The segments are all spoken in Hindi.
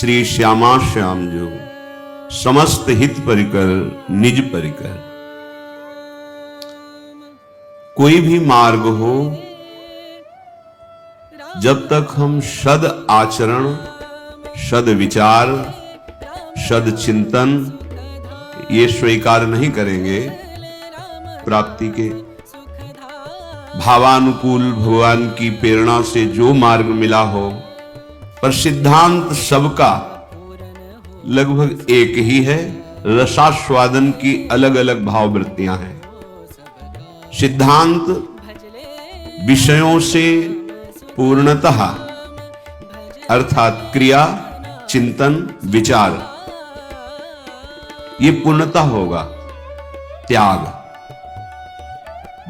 श्री श्यामा श्याम जो समस्त हित परिकर निज परिकर। कोई भी मार्ग हो, जब तक हम सद आचरण, सद विचार, सद चिंतन ये स्वीकार नहीं करेंगे, प्राप्ति के भावानुकूल भगवान की प्रेरणा से जो मार्ग मिला हो, पर सिद्धांत सबका लगभग एक ही है। रसास्वादन की अलग अलग भाववृत्तियां हैं। सिद्धांत विषयों से पूर्णतः अर्थात क्रिया, चिंतन, विचार ये पूर्णतः होगा। त्याग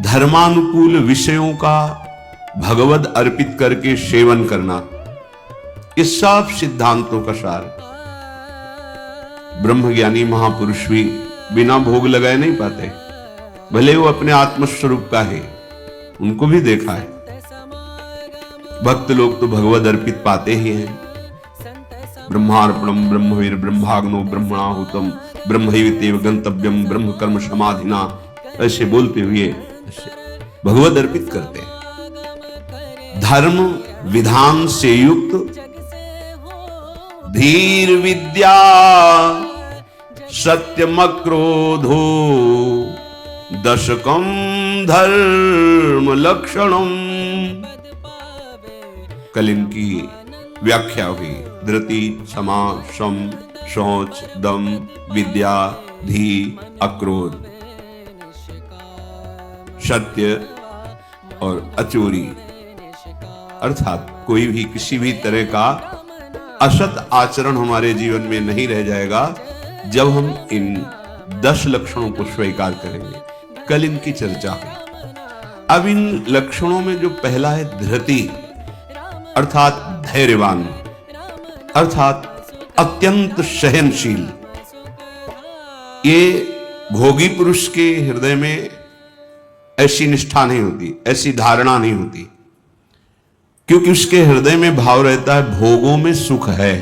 धर्मानुकूल विषयों का भगवद अर्पित करके सेवन करना, इस सब सिद्धांतों का सार। ब्रह्मज्ञानी महापुरुष भी बिना भोग लगाए नहीं पाते, भले वो अपने आत्मस्वरूप का है, उनको भी देखा है। भक्त लोग तो भगवद अर्पित पाते ही हैं। ब्रह्मार्पणम ब्रह्मवीर ब्रह्माग्नो ब्रह्मणाहुतम ब्रह्मैवेत्येव गंतव्यम ब्रह्म कर्म समाधिना, ऐसे बोलते हुए भगवद अर्पित करते हैं। धर्म विधान से युक्त धीर विद्या सत्यम क्रोधो दशकम धर्म लक्षणम। कल इनकी व्याख्या हुई। धृति, क्षमा, शम, शौच, दम, विद्या, धी, अक्रोध, सत्य और अचोरी। अर्थात कोई भी किसी भी तरह का असत आचरण हमारे जीवन में नहीं रह जाएगा जब हम इन 10 लक्षणों को स्वीकार करेंगे। कल इनकी चर्चा हुई। अब इन लक्षणों में जो पहला है धृति, अर्थात धैर्यवान, अर्थात अत्यंत सहनशील। ये भोगी पुरुष के हृदय में ऐसी निष्ठा नहीं होती, ऐसी धारणा नहीं होती, क्योंकि उसके हृदय में भाव रहता है भोगों में सुख है।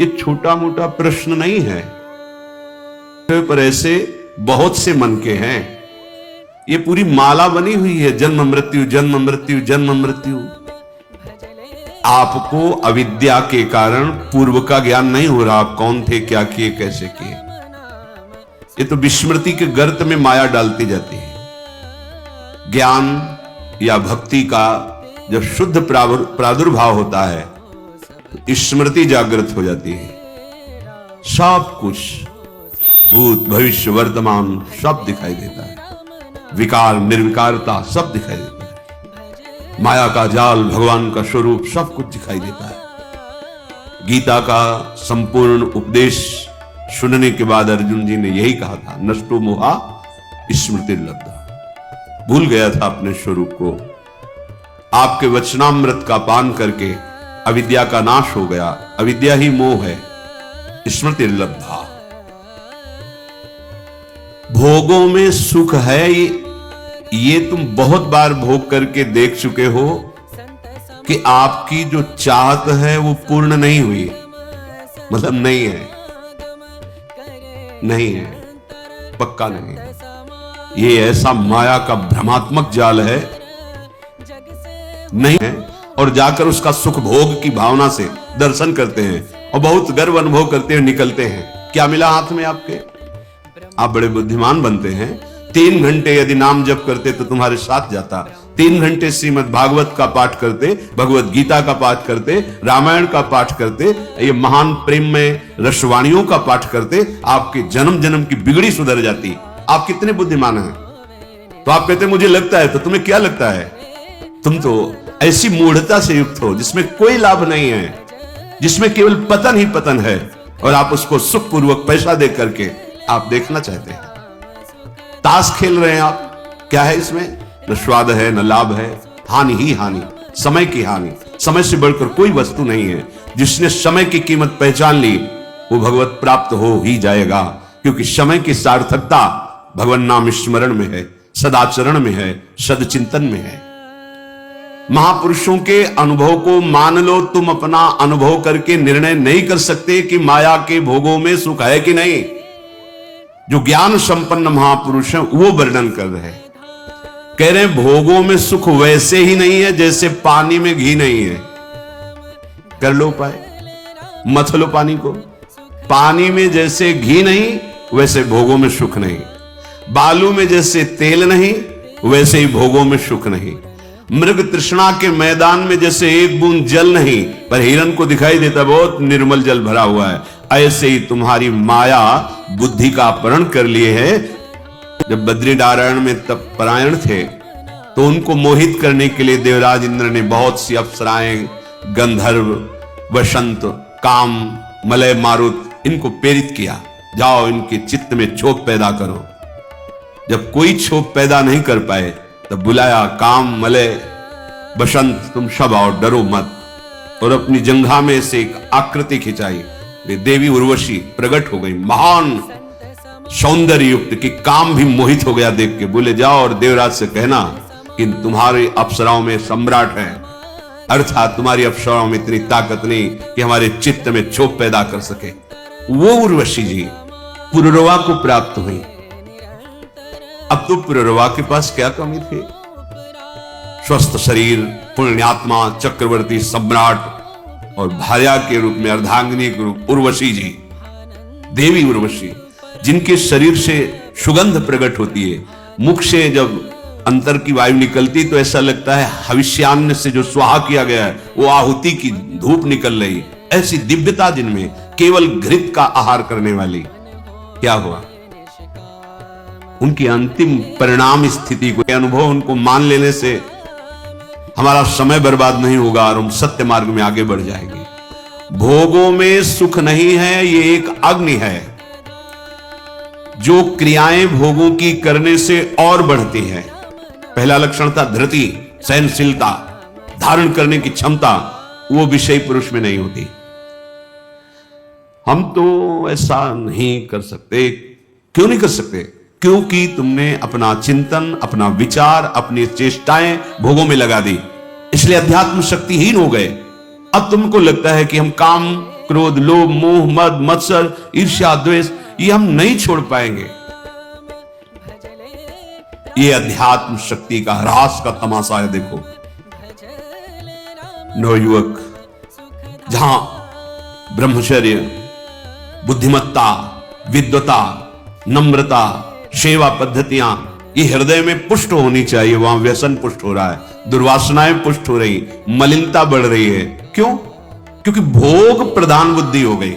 ये छोटा मोटा प्रश्न नहीं है, पर ऐसे बहुत से मन के हैं। ये पूरी माला बनी हुई है, जन्म मृत्यु जन्म मृत्यु जन्म मृत्यु। आपको अविद्या के कारण पूर्व का ज्ञान नहीं हो रहा, कौन थे, क्या किए, कैसे किए। ये तो विस्मृति के गर्त में माया डालती जाती है। ज्ञान या भक्ति का जब शुद्ध प्रादुर्भाव होता है तो स्मृति जागृत हो जाती है। सब कुछ भूत भविष्य वर्तमान सब दिखाई देता है। विकार निर्विकारता सब दिखाई देता है। माया का जाल, भगवान का स्वरूप सब कुछ दिखाई देता है। गीता का संपूर्ण उपदेश सुनने के बाद अर्जुन जी ने यही कहा था, नष्टो मोहा स्मृतिर्लब्धा। भूल गया था अपने स्वरूप को। आपके वचनामृत का पान करके अविद्या का नाश हो गया। अविद्या ही मोह है। स्मृतिर्लब्धा। भोगों में सुख है, ये तुम बहुत बार भोग करके देख चुके हो कि आपकी जो चाहत है वो पूर्ण नहीं हुई, मतलब नहीं है, नहीं है, पक्का नहीं है। ये ऐसा माया का भ्रमात्मक जाल है, नहीं है। और जाकर उसका सुख भोग की भावना से दर्शन करते हैं और बहुत गर्व अनुभव करते हुए निकलते हैं। क्या मिला हाथ में आपके? आप बड़े बुद्धिमान बनते हैं। 3 घंटे यदि नाम जप करते तो तुम्हारे साथ जाता। 3 घंटे श्रीमद् भागवत का पाठ करते, भगवत गीता का पाठ करते, रामायण का पाठ करते, ये महान प्रेम में रसवाणियों का पाठ करते, आपके जन्म जन्म की बिगड़ी सुधर जाती। आप कितने बुद्धिमान हैं। तो आप कहते मुझे लगता है, तो तुम्हें क्या लगता है? तुम तो ऐसी मूढ़ता से युक्त हो जिसमें कोई लाभ नहीं है, जिसमें केवल पतन ही पतन है, और आप उसको सुखपूर्वक पैसा दे करके आप देखना चाहते हैं। ताश खेल रहे हैं आप, क्या है इसमें? न स्वाद है, न लाभ है, हानि ही हानि, समय की हानि। समय से बढ़कर कोई वस्तु नहीं है। जिसने समय की कीमत पहचान ली वो भगवत प्राप्त हो ही जाएगा, क्योंकि समय की सार्थकता भगवान नाम स्मरण में है, सदाचरण में है, सदचिंतन में है। महापुरुषों के अनुभव को मान लो, तुम अपना अनुभव करके निर्णय नहीं कर सकते कि माया के भोगों में सुख है कि नहीं। जो ज्ञान संपन्न महापुरुष हैं वो वर्णन कर रहे हैं, कह रहे हैं भोगों में सुख वैसे ही नहीं है जैसे पानी में घी नहीं है। कर लो उपाय, मथ लो पानी को। पानी में जैसे घी नहीं वैसे भोगों में सुख नहीं, बालू में जैसे तेल नहीं वैसे ही भोगों में सुख नहीं, मृग तृष्णा के मैदान में जैसे एक बूंद जल नहीं पर हिरण को दिखाई देता बहुत निर्मल जल भरा हुआ है, ऐसे ही तुम्हारी माया बुद्धि का अपहरण कर लिए है। जब बद्रीनारायण में तप परायण थे तो उनको मोहित करने के लिए देवराज इंद्र ने बहुत सी अप्सराएं, गंधर्व, वसंत, काम, मलय, मारुत इनको प्रेरित किया, जाओ इनके चित्त में क्षोभ पैदा करो। जब कोई क्षोभ पैदा नहीं कर पाए तब बुलाया, काम, मलय, बसंत तुम सब आओ, डरो मत। और अपनी जंघा में से एक आकृति खिंचाई, वे देवी उर्वशी प्रकट हो गई, महान सौंदर्य युक्त कि काम भी मोहित हो गया देख के। बोले जाओ और देवराज से कहना कि तुम्हारे अप्सराओं में सम्राट है, अर्थात तुम्हारी अप्सराओं में इतनी ताकत नहीं कि हमारे चित्त में क्षोभ पैदा कर सके। वो उर्वशी जी पुरुरवा को प्राप्त हुई। अब तो पुरुरवा के पास क्या कमी थी? स्वस्थ शरीर, पुण्यात्मा, चक्रवर्ती, सम्राट और भार्या के रूप में अर्धांगिनी के रूप उर्वशी जी, देवी उर्वशी, जिनके शरीर से सुगंध प्रकट होती है। मुख से जब अंतर की वायु निकलती तो ऐसा लगता है हविष्यान्न से जो स्वाहा किया गया है वो आहुति की धूप निकल रही, ऐसी दिव्यता जिनमें, केवल घृत का आहार करने वाली। क्या हुआ? उनकी अंतिम परिणाम स्थिति को, अनुभव उनको मान लेने से हमारा समय बर्बाद नहीं होगा और हम सत्य मार्ग में आगे बढ़ जाएंगे। भोगों में सुख नहीं है, ये एक अग्नि है जो क्रियाएं भोगों की करने से और बढ़ती है। पहला लक्षण था धृति, सहनशीलता, धारण करने की क्षमता, वो विषय पुरुष में नहीं होती। हम तो ऐसा नहीं कर सकते। क्यों नहीं कर सकते? क्योंकि तुमने अपना चिंतन, अपना विचार, अपनी चेष्टाएं भोगों में लगा दी, इसलिए अध्यात्म शक्तिहीन हो गए। अब तुमको लगता है कि हम काम, क्रोध, लोभ, मोह, मद, मत्सर, ईर्ष्या, द्वेष ये हम नहीं छोड़ पाएंगे। ये अध्यात्म शक्ति का ह्रास का तमाशा है। देखो नवयुवक जहां ब्रह्मचर्य, बुद्धिमत्ता, विद्वता, नम्रता, सेवा पद्धतियां ये हृदय में पुष्ट होनी चाहिए, वहां व्यसन पुष्ट हो रहा है, दुर्वासनाएं पुष्ट हो रही, मलिनता बढ़ रही है। क्यों? क्योंकि भोग प्रधान बुद्धि हो गई।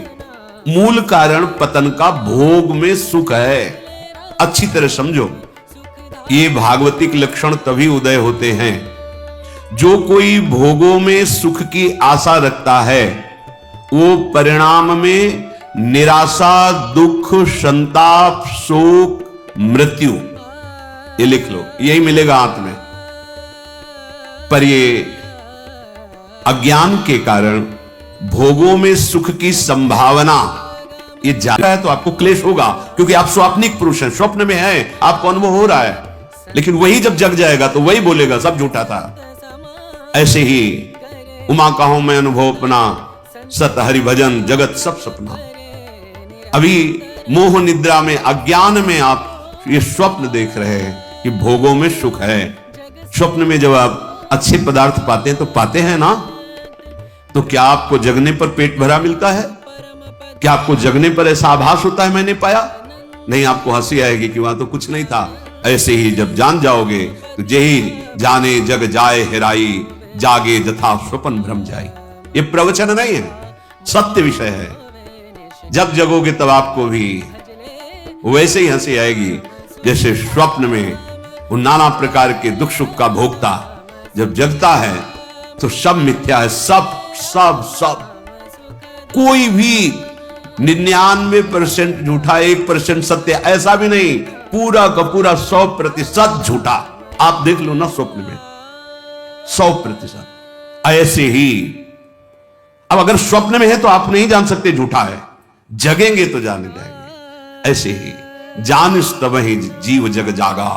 मूल कारण पतन का भोग में सुख है। अच्छी तरह समझो, ये भागवतिक लक्षण तभी उदय होते हैं जो कोई भोगों में सुख की आशा रखता है, वो परिणाम में निराशा, दुख, संताप, शोक, मृत्यु, ये लिख लो, यही मिलेगा हाथ में। पर ये अज्ञान के कारण भोगों में सुख की संभावना ये ज्यादा है तो आपको क्लेश होगा, क्योंकि आप स्वाप्निक पुरुष हैं, स्वप्न में हैं, आपको अनुभव हो रहा है। लेकिन वही जब जग जाएगा तो वही बोलेगा सब झूठा था। ऐसे ही उमा कहो मैं अनुभव अपना, सत हरि भजन जगत सब सपना। अभी मोह निद्रा में, अज्ञान में आप ये स्वप्न देख रहे हैं कि भोगों में सुख है। स्वप्न में जब आप अच्छे पदार्थ पाते हैं तो पाते हैं ना, तो क्या आपको जगने पर पेट भरा मिलता है? क्या आपको जगने पर ऐसा आभास होता है मैंने पाया? नहीं, आपको हंसी आएगी कि वहां तो कुछ नहीं था। ऐसे ही जब जान जाओगे तो जेहि जाने जग जाए हेराई, जागे जथा स्वपन भ्रम जाई। ये प्रवचन नहीं है, सत्य विषय है। जब जगोगे तब आपको भी वैसे ही हंसी आएगी जैसे स्वप्न में वो नाना प्रकार के दुख सुख का भोगता जब जगता है तो सब मिथ्या है, सब सब सब। कोई भी 99% झूठा, 1% सत्य, ऐसा भी नहीं, पूरा का पूरा 100% झूठा। आप देख लो ना स्वप्न में 100%। ऐसे ही अब अगर स्वप्न में है तो आप नहीं जान सकते झूठा है, जगेंगे तो जाने जाएंगे। ऐसे ही जानिस तब ही जीव जग जागा।